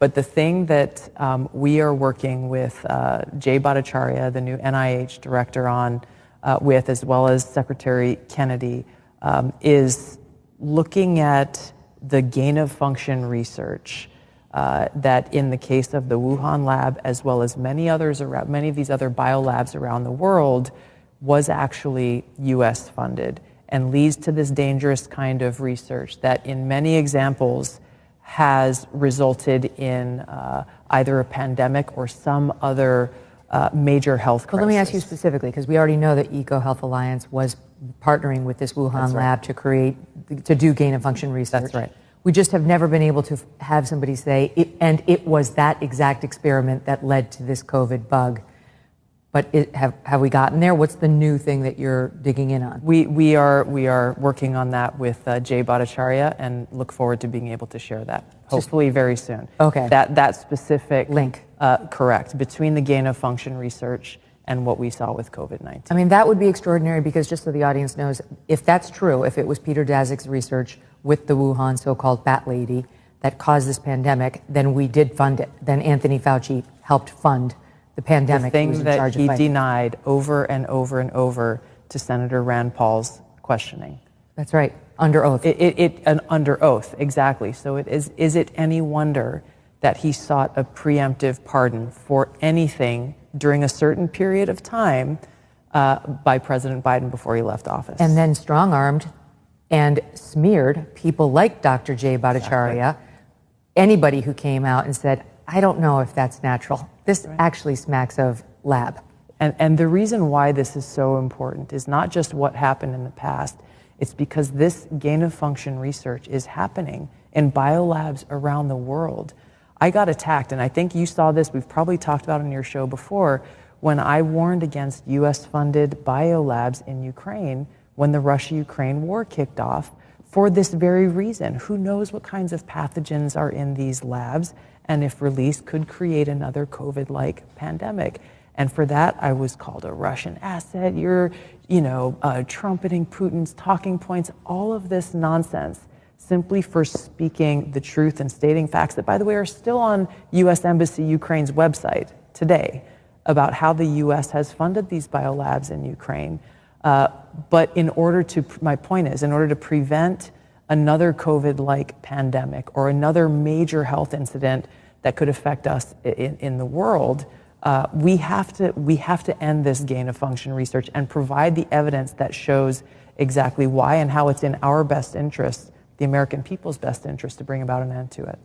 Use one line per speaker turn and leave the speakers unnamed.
But the thing that we are working with Jay Bhattacharya, the new NIH director, on with, as well as Secretary Kennedy, is looking at the gain-of-function research that, in the case of the Wuhan lab, as well as many of these other biolabs around the world, was actually U.S. funded and leads to this dangerous kind of research that, in many examples, has resulted in either a pandemic or some other major health crisis.
Well, let me ask you specifically, because we already know that EcoHealth Alliance was partnering with this Wuhan lab to do gain-of-function research.
That's right.
We just have never been able to have somebody say, it was that exact experiment that led to this COVID bug. But have we gotten there? What's the new thing that you're digging in on?
We are working on that with Jay Bhattacharya, and look forward to being able to share that, hopefully very soon.
Okay.
That specific
link.
Correct, between the gain-of-function research and what we saw with COVID-19.
I mean, that would be extraordinary, because just so the audience knows, if that's true, if it was Peter Daszak's research with the Wuhan so-called bat lady that caused this pandemic, then we did fund it. Then Anthony Fauci helped fund the pandemic.
The thing that he denied over and over and over to Senator Rand Paul's questioning.
That's right, under oath.
Under oath, exactly. So is it any wonder that he sought a preemptive pardon for anything during a certain period of time by President Biden before he left office?
And then strong-armed and smeared people like Dr. Jay Bhattacharya, anybody who came out and said, I don't know if that's natural. This actually smacks of lab.
And the reason why this is so important is not just what happened in the past. It's because this gain-of-function research is happening in biolabs around the world. I got attacked, and I think you saw this, we've probably talked about it on your show before, when I warned against US-funded biolabs in Ukraine when the Russia-Ukraine war kicked off, for this very reason. Who knows what kinds of pathogens are in these labs, and if released could create another COVID-like pandemic. And for that, I was called a Russian asset. You're, trumpeting Putin's talking points, all of this nonsense, simply for speaking the truth and stating facts that, by the way, are still on U.S. Embassy Ukraine's website today about how the U.S. has funded these biolabs in Ukraine. But my point is, in order to prevent another COVID-like pandemic or another major health incident that could affect us in the world, we have to end this gain-of-function research and provide the evidence that shows exactly why and how it's in our best interest, the American people's best interest, to bring about an end to it.